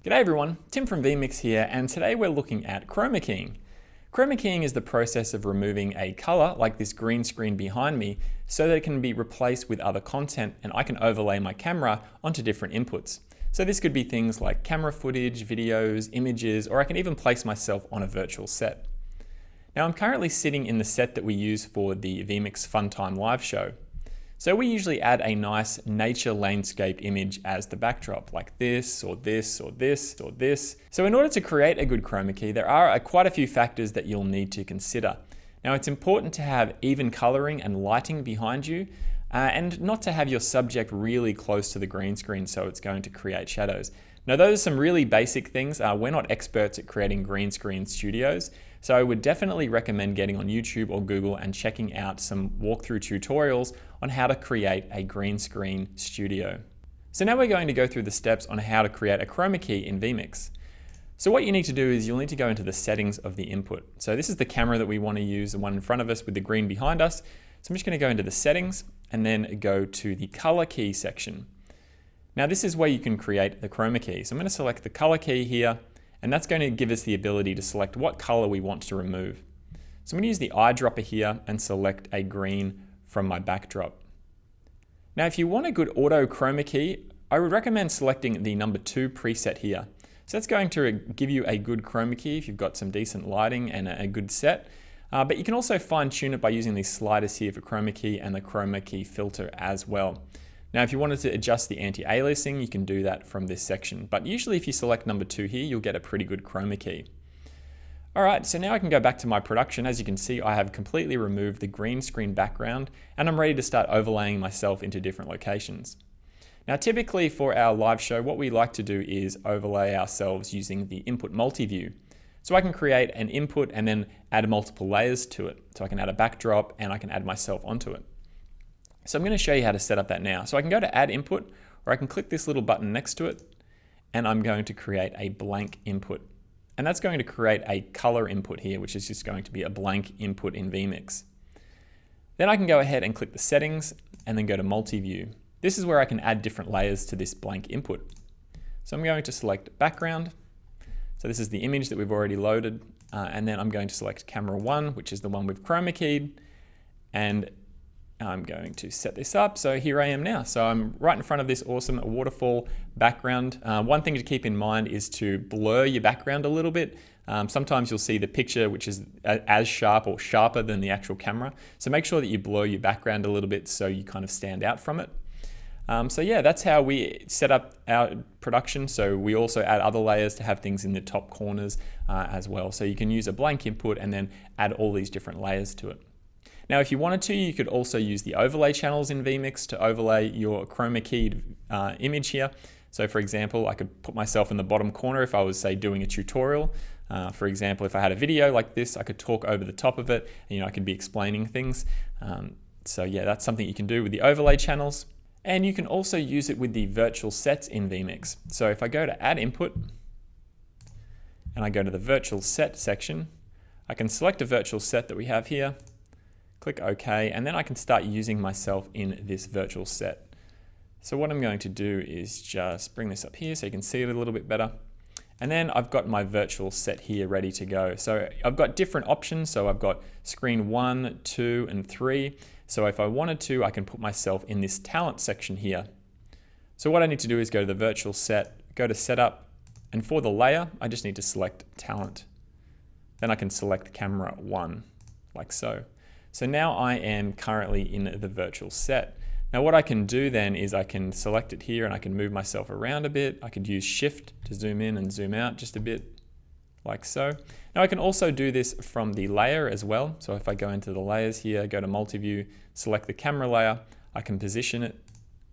G'day everyone, Tim from vMix here, and today we're looking at chroma keying. Chroma keying is the process of removing a color, like this green screen behind me, so that it can be replaced with other content and I can overlay my camera onto different inputs. So this could be things like camera footage, videos, images, or I can even place myself on a virtual set. Now I'm currently sitting in the set that we use for the vMix Funtime live show. So we usually add a nice nature landscape image as the backdrop, like this, or this, or this, or this. So in order to create a good chroma key, there are quite a few factors that you'll need to consider. Now it's important to have even coloring and lighting behind you, and not to have your subject really close to the green screen so it's going to create shadows. Now those are some really basic things. We're not experts at creating green screen studios, so I would definitely recommend getting on YouTube or Google and checking out some walkthrough tutorials on how to create a green screen studio. So now we're going to go through the steps on how to create a chroma key in vMix. So what you need to do is you'll need to go into the settings of the input. So this is the camera that we want to use, the one in front of us with the green behind us. So I'm just going to go into the settings and then go to the color key section. Now this is where you can create the chroma key. So I'm going to select the color key here, and that's going to give us the ability to select what color we want to remove. So I'm going to use the eyedropper here and select a green from my backdrop. Now if you want a good auto chroma key, I would recommend selecting the number 2 preset here. So that's going to give you a good chroma key if you've got some decent lighting and a good set. But you can also fine tune it by using these sliders here for chroma key and the chroma key filter as well. Now if you wanted to adjust the anti-aliasing, you can do that from this section. But usually if you select number 2 here, you'll get a pretty good chroma key. Alright, so now I can go back to my production. As you can see, I have completely removed the green screen background and I'm ready to start overlaying myself into different locations. Now typically for our live show, what we like to do is overlay ourselves using the input multi-view. So I can create an input and then add multiple layers to it. So I can add a backdrop and I can add myself onto it. So I'm going to show you how to set up that now. So I can go to add input, or I can click this little button next to it and I'm going to create a blank input. And that's going to create a color input here, which is just going to be a blank input in vMix. Then I can go ahead and click the settings and then go to multi-view. This is where I can add different layers to this blank input. So I'm going to select background. So this is the image that we've already loaded. And then I'm going to select camera 1, which is the one we've chroma keyed. And I'm going to set this up. So here I am now. So I'm right in front of this awesome waterfall background. One thing to keep in mind is to blur your background a little bit. Sometimes you'll see the picture which is as sharp or sharper than the actual camera. So make sure that you blur your background a little bit so you kind of stand out from it. So yeah, that's how we set up our production. So we also add other layers to have things in the top corners as well. So you can use a blank input and then add all these different layers to it. Now if you wanted to, you could also use the overlay channels in vMix to overlay your chroma keyed image here. So for example, I could put myself in the bottom corner if I was, say, doing a tutorial. For example, if I had a video like this, I could talk over the top of it, and, I could be explaining things. So yeah, that's something you can do with the overlay channels. And you can also use it with the virtual sets in vMix. So if I go to add input, and I go to the virtual set section, I can select a virtual set that we have here, click OK, and then I can start using myself in this virtual set. So what I'm going to do is just bring this up here so you can see it a little bit better. And then I've got my virtual set here ready to go. So I've got different options. So I've got screen 1, 2, and 3. So if I wanted to, I can put myself in this talent section here. So what I need to do is go to the virtual set, go to setup, and for the layer, I just need to select talent. Then I can select camera 1, like so. So now I am currently in the virtual set. Now what I can do then is I can select it here and I can move myself around a bit. I could use shift to zoom in and zoom out just a bit, like so. Now I can also do this from the layer as well. So if I go into the layers here, go to multi-view, select the camera layer, I can position it,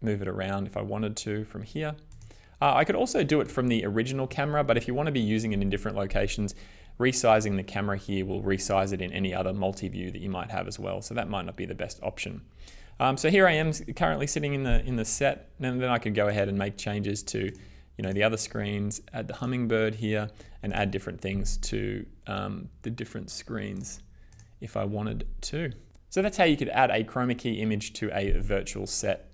move it around if I wanted to from here. I could also do it from the original camera, but if you want to be using it in different locations, resizing the camera here will resize it in any other multi-view that you might have as well. So that might not be the best option. So here I am currently sitting in the set, and then I could go ahead and make changes to the other screens, add the hummingbird here, and add different things to the different screens if I wanted to. So that's how you could add a chroma key image to a virtual set.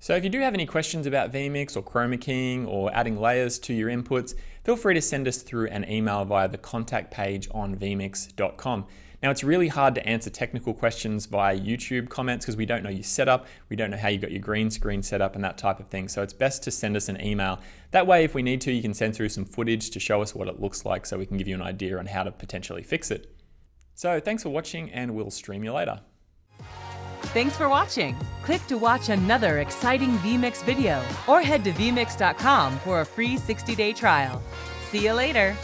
So if you do have any questions about vMix or chroma keying or adding layers to your inputs, feel free to send us through an email via the contact page on vmix.com. Now, it's really hard to answer technical questions via YouTube comments because we don't know your setup, we don't know how you got your green screen set up and that type of thing. So it's best to send us an email. That way, if we need to, you can send through some footage to show us what it looks like so we can give you an idea on how to potentially fix it. So thanks for watching, and we'll stream you later. Thanks for watching. Click to watch another exciting vMix video or head to vmix.com for a free 60-day trial. See you later.